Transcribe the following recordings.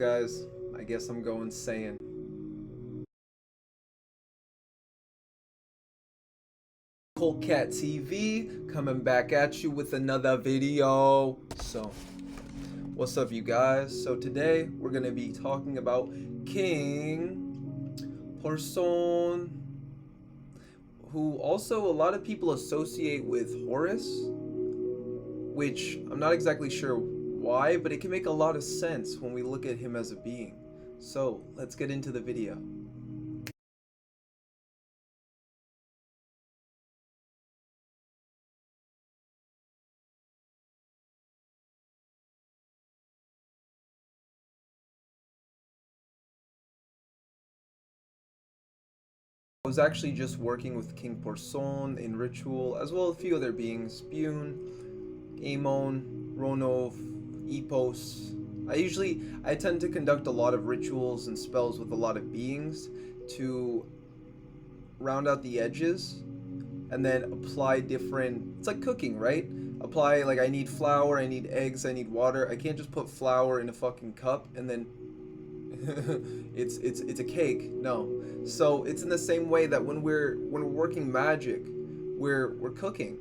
Guys, I guess I'm going Saiyan. OccultCatTv coming back at you with another video. So, what's up, you guys? So today we're gonna be talking about King Purson, who also a lot of people associate with Horus, which I'm not exactly sure why, but it can make a lot of sense when we look at him as a being. So let's get into the video. I was actually just working with King Purson in ritual, as well as a few other beings, Spune, Amon, Ronov, Epos. I tend to conduct a lot of rituals and spells with a lot of beings to round out the edges and then apply different, it's like cooking, right? Apply, like, I need flour, I need eggs, I need water. I can't just put flour in a fucking cup and then it's a cake. No. So it's in the same way that when we're working magic, we're cooking.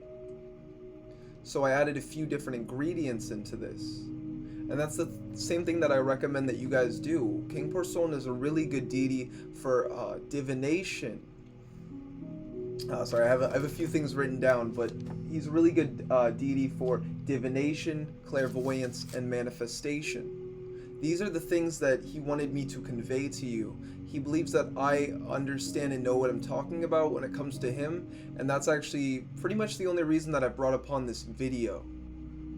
So I added a few different ingredients into this. And that's the same thing that I recommend that you guys do. King Purson is a really good deity for divination. Sorry, I have a few things written down, but he's a really good deity for divination, clairvoyance, and manifestation. These are the things that he wanted me to convey to you. He believes that I understand and know what I'm talking about when it comes to him, and that's actually pretty much the only reason that I brought upon this video.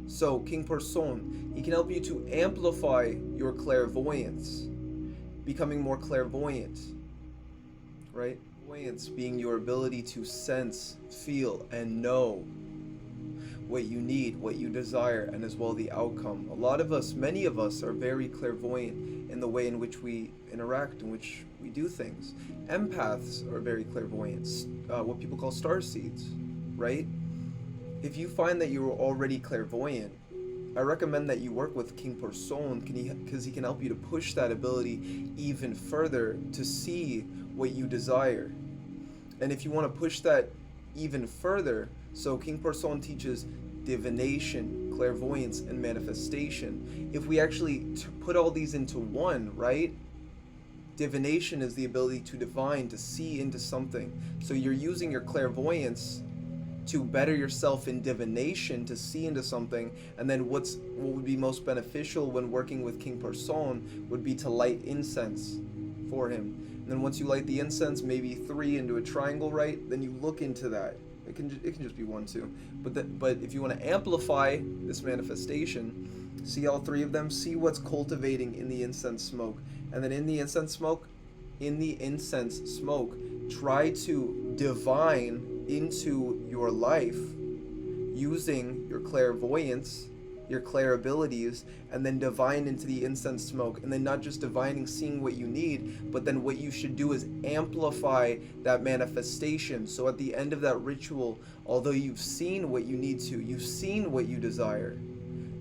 So, King Purson, he can help you to amplify your clairvoyance, becoming more clairvoyant, right? Clairvoyance being your ability to sense, feel, and know what you need, what you desire, and as well the outcome. A lot of us, many of us, are very clairvoyant in the way in which we interact, in which we do things. Empaths are very clairvoyant, what people call starseeds, right? If you find that you're already clairvoyant, I recommend that you work with King Purson, because he can help you to push that ability even further to see what you desire. And if you want to push that even further, so King Purson teaches divination, clairvoyance, and manifestation. If we actually put all these into one, right? Divination is the ability to divine, to see into something. So you're using your clairvoyance to better yourself in divination, to see into something. And then what would be most beneficial when working with King Purson would be to light incense for him. And then once you light the incense, maybe 3 into a triangle, right? Then you look into that. It can just be 1, 2. But if you want to amplify this manifestation, see all 3 of them, see what's cultivating in the incense smoke. And then in the incense smoke, try to divine into your life using your clairvoyance, your clair abilities, and then divine into the incense smoke. And then not just divining, seeing what you need, but then what you should do is amplify that manifestation. So at the end of that ritual, although you've seen what you need to, you've seen what you desire,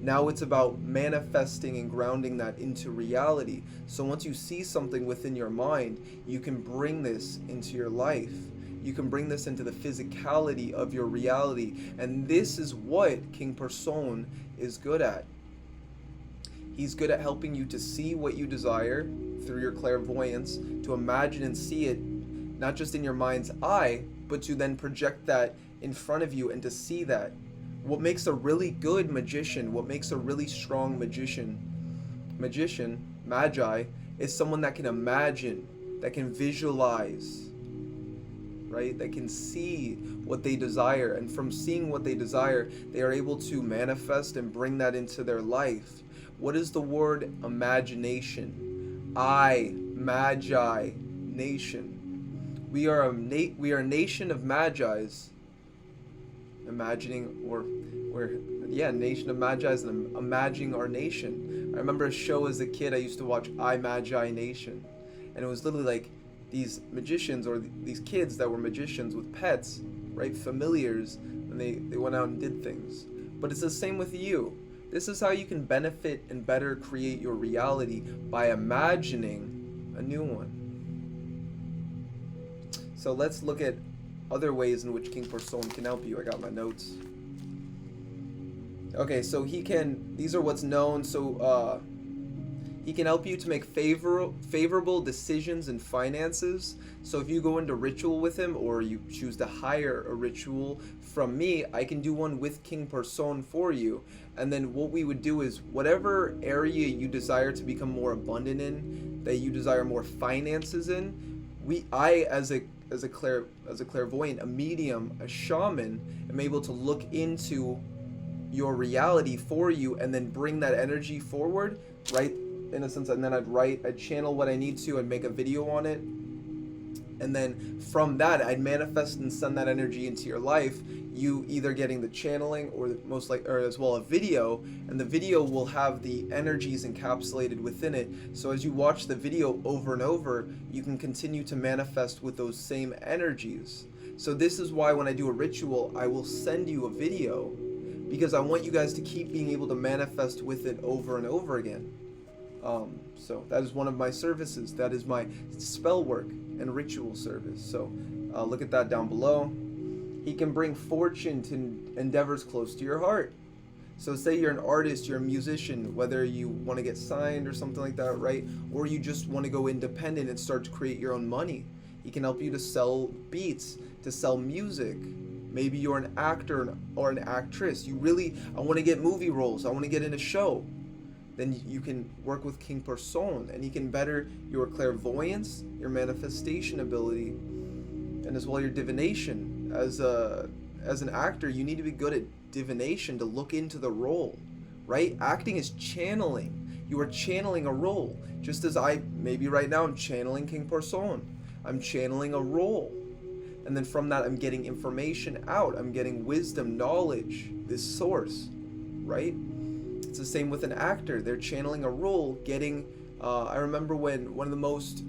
now it's about manifesting and grounding that into reality. So once you see something within your mind, you can bring this into your life. You can bring this into the physicality of your reality. And this is what King Purson is good at. He's good at helping you to see what you desire through your clairvoyance, to imagine and see it, not just in your mind's eye, but to then project that in front of you and to see that. What makes a really good magician, what makes a really strong magi, is someone that can imagine, that can visualize, right? That can see what they desire, and from seeing what they desire, they are able to manifest and bring that into their life. What is the word imagination? Magi, nation. We are a nation of magi's, imagining, nation of magi's, and imagining our nation. I remember a show as a kid I used to watch, I Magi Nation, and it was literally like these magicians, or these kids that were magicians with pets, right, familiars, and they went out and did things. But it's the same with you. This is how you can benefit and better create your reality, by imagining a new one. So let's look at other ways in which King Purson can help you. I got my notes. Okay, so these are what's known. So he can help you to make favorable decisions in finances. So if you go into ritual with him, or you choose to hire a ritual from me, I can do one with King Purson for you. And then what we would do is, whatever area you desire to become more abundant in, that you desire more finances in, I as a clairvoyant, a medium, a shaman, am able to look into your reality for you, and then bring that energy forward, right? In a sense, and then I'd channel what I need to and make a video on it, and then from that I'd manifest and send that energy into your life. You either getting the channeling, or as well a video, and the video will have the energies encapsulated within it. So as you watch the video over and over, you can continue to manifest with those same energies. So this is why when I do a ritual, I will send you a video, because I want you guys to keep being able to manifest with it over and over again. So that is one of my services. That is my spell work and ritual service. So look at that down below. He can bring fortune to endeavors close to your heart. So say you're an artist, you're a musician, whether you want to get signed or something like that, right? Or you just want to go independent and start to create your own money. He can help you to sell beats, to sell music. Maybe you're an actor or an actress. I want to get movie roles. I want to get in a show. Then you can work with King Purson, and he can better your clairvoyance, your manifestation ability, and as well your divination. As an actor, you need to be good at divination to look into the role, right? Acting is channeling. You are channeling a role. Just as maybe right now I'm channeling King Purson. I'm channeling a role. And then from that, I'm getting information out. I'm getting wisdom, knowledge, this source, right? It's the same with an actor. They're channeling a role, getting... I remember when one of the most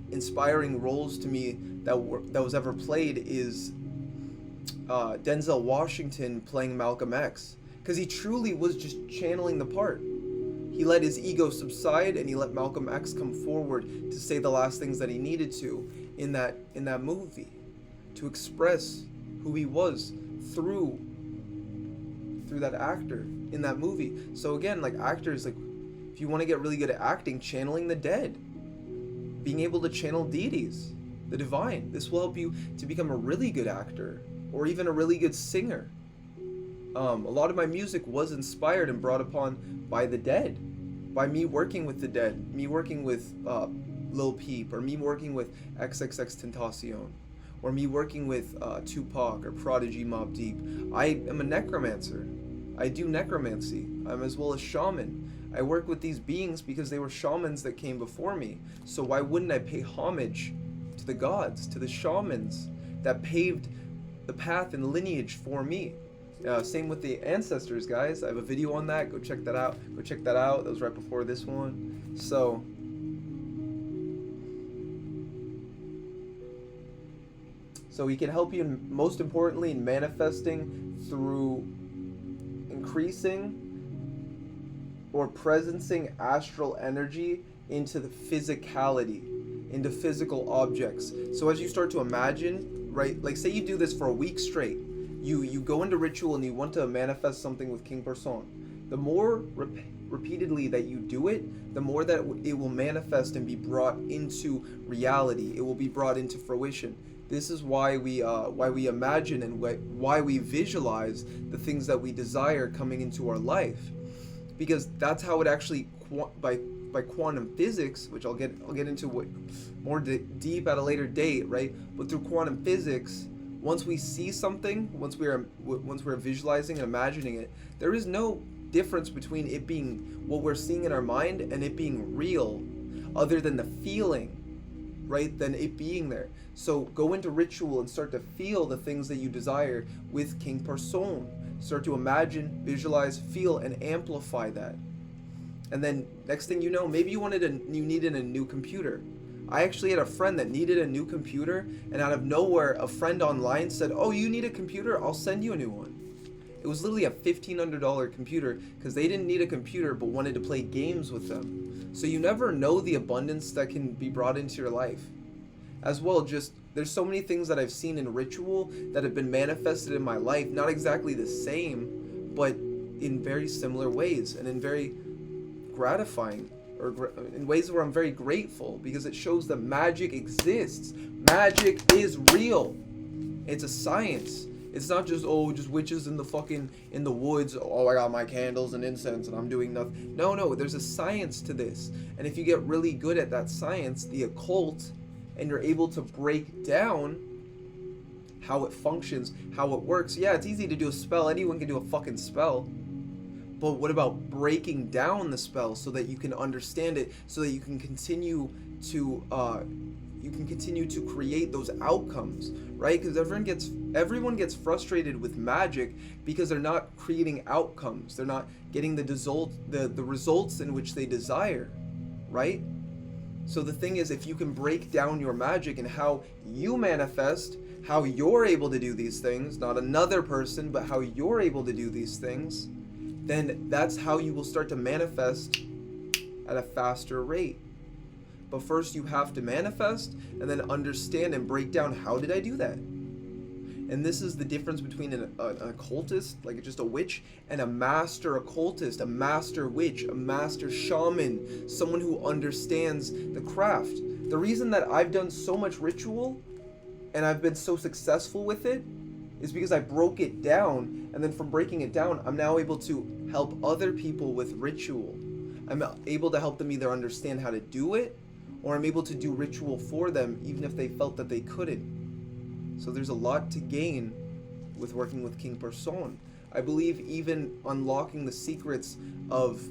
inspiring roles to me that was ever played is Denzel Washington playing Malcolm X. Because he truly was just channeling the part. He let his ego subside, and he let Malcolm X come forward to say the last things that he needed to in that movie, to express who he was through that actor in that movie. So again, like actors, like if you want to get really good at acting, channeling the dead, being able to channel deities, the divine, this will help you to become a really good actor, or even a really good singer. A lot of my music was inspired and brought upon by the dead, by me working with the dead, me working with Lil Peep, or me working with XXXTentacion, or me working with Tupac or Prodigy Mobb Deep. I am a necromancer. I do necromancy. I'm as well a shaman. I work with these beings because they were shamans that came before me. So why wouldn't I pay homage to the gods, to the shamans that paved the path and lineage for me? Same with the ancestors, guys. I have a video on that. Go check that out. That was right before this one. So he can help you, most importantly, in manifesting through increasing or presencing astral energy into the physicality, into physical objects. So as you start to imagine, right, like say you do this for a week straight, you go into ritual and you want to manifest something with King Purson. The more repeatedly that you do it, the more that it will manifest and be brought into reality. It will be brought into fruition. This is why we imagine and why we visualize the things that we desire coming into our life, because that's how it actually by quantum physics, which I'll get into more deep at a later date, right? But through quantum physics, once we see something, once we're visualizing and imagining it, there is no difference between it being what we're seeing in our mind and it being real, other than the feeling, right? Than it being there. So go into ritual and start to feel the things that you desire with King Purson. Start to imagine, visualize, feel, and amplify that. And then next thing you know, maybe you needed a new computer. I actually had a friend that needed a new computer, and out of nowhere, a friend online said, "Oh, you need a computer? I'll send you a new one." It was literally a $1,500 computer because they didn't need a computer but wanted to play games with them. So you never know the abundance that can be brought into your life. As well, just there's so many things that I've seen in ritual that have been manifested in my life, not exactly the same, but in very similar ways and in very gratifying, or in ways where I'm very grateful, because it shows that magic exists. Magic is real. It's a science. It's not just, oh, just witches in the woods. Oh, I got my candles and incense and I'm doing nothing. No, there's a science to this. And if you get really good at that science, the occult, and you're able to break down how it functions, how it works. Yeah, it's easy to do a spell. Anyone can do a fucking spell. But what about breaking down the spell so that you can understand it, so that you can continue to create those outcomes, right? Because everyone gets frustrated with magic because they're not creating outcomes. They're not getting the results in which they desire, right? So the thing is, if you can break down your magic and how you manifest, how you're able to do these things, not another person, but how you're able to do these things, then that's how you will start to manifest at a faster rate. But first you have to manifest and then understand and break down, how did I do that? And this is the difference between an occultist, like just a witch, and a master occultist, a master witch, a master shaman, someone who understands the craft. The reason that I've done so much ritual and I've been so successful with it is because I broke it down, and then from breaking it down, I'm now able to help other people with ritual. I'm able to help them either understand how to do it, or I'm able to do ritual for them even if they felt that they couldn't. So there's a lot to gain with working with King Purson. I believe even unlocking the secrets of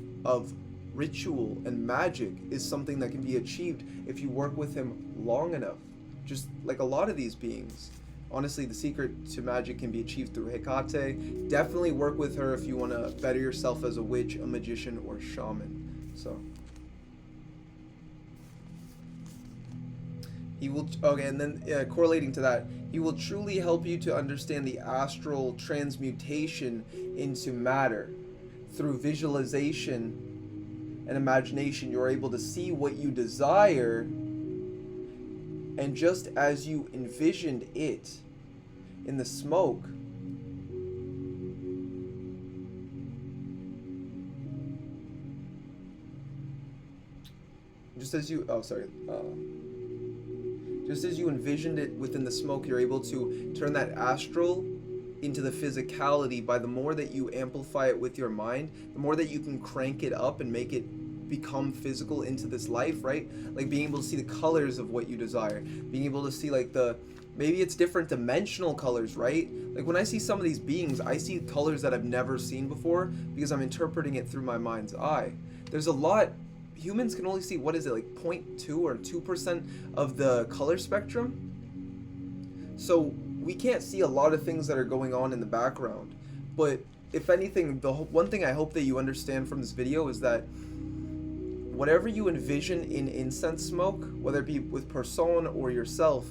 ritual and magic is something that can be achieved if you work with him long enough. Just like a lot of these beings. Honestly, the secret to magic can be achieved through Hecate. Definitely work with her if you want to better yourself as a witch, a magician, or shaman. So he will, okay, and then correlating to that, he will truly help you to understand the astral transmutation into matter. Through visualization and imagination, you're able to see what you desire, and just as you envisioned it in the smoke, just as you envisioned it within the smoke, you're able to turn that astral into the physicality by the more that you amplify it with your mind, the more that you can crank it up and make it become physical into this life, right? Like being able to see the colors of what you desire, being able to see like maybe it's different dimensional colors, right? Like when I see some of these beings, I see colors that I've never seen before because I'm interpreting it through my mind's eye. There's a lot. Humans can only see, what is it, like 0.2 or 2% of the color spectrum? So we can't see a lot of things that are going on in the background. But if anything, the one thing I hope that you understand from this video is that whatever you envision in incense smoke, whether it be with Purson or yourself,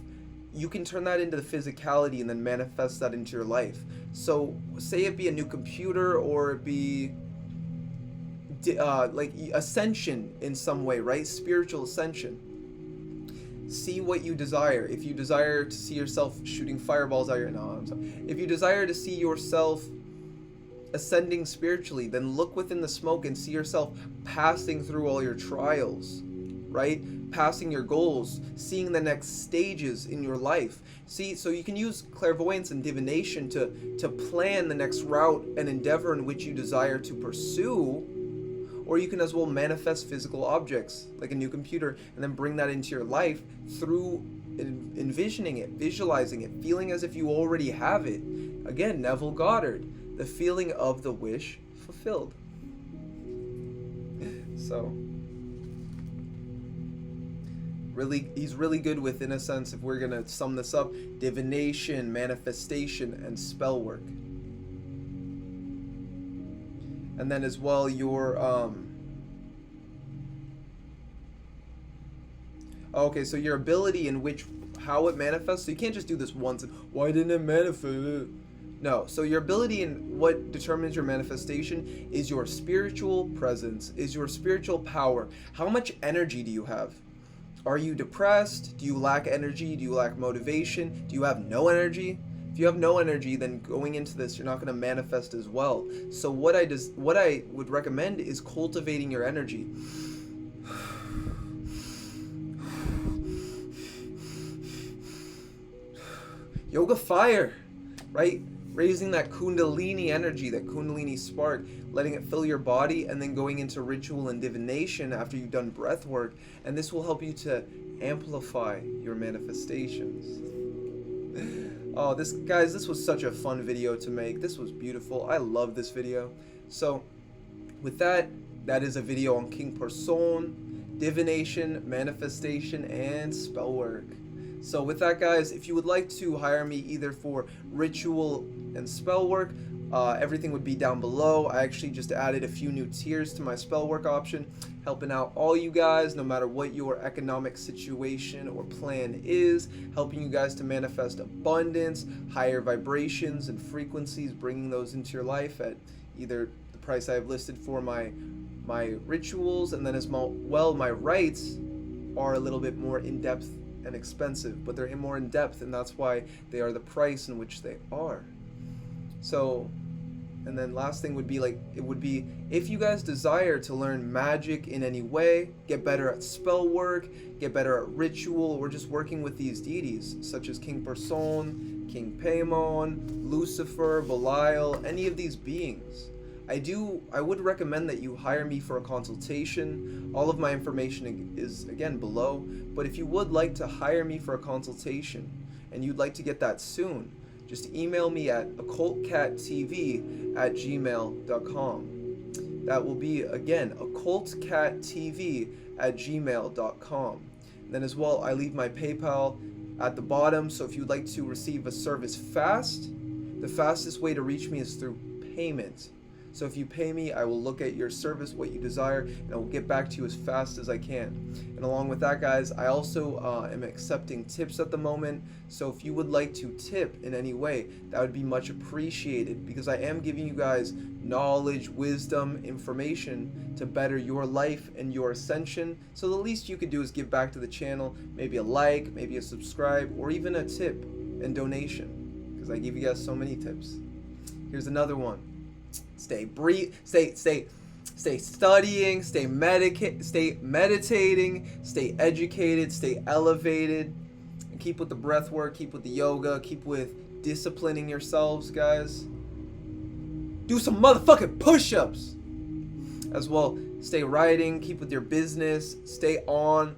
you can turn that into the physicality and then manifest that into your life. So say it be a new computer, or it be like ascension in some way, right? Spiritual ascension. See what you desire. If you desire to see yourself shooting fireballs out your, no, I'm sorry. If you desire to see yourself ascending spiritually, then look within the smoke and see yourself passing through all your trials, right? Passing your goals, seeing the next stages in your life. See, so you can use clairvoyance and divination to plan the next route and endeavor in which you desire to pursue. Or you can as well manifest physical objects, like a new computer, and then bring that into your life through envisioning it, visualizing it, feeling as if you already have it. Again, Neville Goddard, the feeling of the wish fulfilled. So, really, he's really good with, in a sense, if we're going to sum this up, divination, manifestation, and spell work. And then as well your okay, so your ability in which, how it manifests. So you can't just do this once and why didn't it manifest? No. So your ability and what determines your manifestation is your spiritual presence, is your spiritual power. How much energy do you have? Are you depressed? Do you lack energy? Do you lack motivation? Do you have no energy? If you have no energy, then going into this, you're not going to manifest as well. So what I would recommend is cultivating your energy. Yoga fire, right? Raising that kundalini energy, that kundalini spark, letting it fill your body, and then going into ritual and divination after you've done breath work. And this will help you to amplify your manifestations. Oh, this was such a fun video to make. This was beautiful. I love this video. So with that is a video on King Purson, divination, manifestation, and spellwork. So with that, guys, if you would like to hire me either for ritual and spellwork, everything would be down below. I actually just added a few new tiers to my spellwork option, helping out all you guys, no matter what your economic situation or plan is, helping you guys to manifest abundance, higher vibrations and frequencies, bringing those into your life at either the price I have listed for my rituals, and then as well, my rites are a little bit more in-depth and expensive, but they're more in depth, and that's why they are the price in which they are. So, and then last thing would be if you guys desire to learn magic in any way, get better at spell work, get better at ritual, or just working with these deities such as King Purson, King Paimon, Lucifer, Belial, any of these beings, I would recommend that you hire me for a consultation. All of my information is again below, but if you would like to hire me for a consultation and you'd like to get that soon, just email me at OccultCatTv@gmail.com. That will be again OccultCatTv@gmail.com. Then as well, I leave my PayPal at the bottom, so if you'd like to receive a service fast, the fastest way to reach me is through payment. So if you pay me, I will look at your service, what you desire, and I will get back to you as fast as I can. And along with that, guys, I also am accepting tips at the moment. So if you would like to tip in any way, that would be much appreciated, because I am giving you guys knowledge, wisdom, information to better your life and your ascension. So the least you could do is give back to the channel, maybe a like, maybe a subscribe, or even a tip and donation, because I give you guys so many tips. Here's another one. Stay studying, stay meditating, stay educated, stay elevated, and keep with the breath work, keep with the yoga, keep with disciplining yourselves, guys. Do some motherfucking push-ups. As well, stay writing, keep with your business, stay on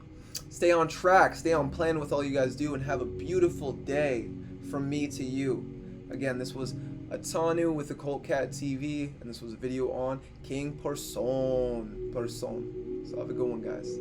track, stay on plan with all you guys do, and have a beautiful day from me to you. Again, this was Atanu with OccultCatTv, and this was a video on King Purson. So have a good one, guys.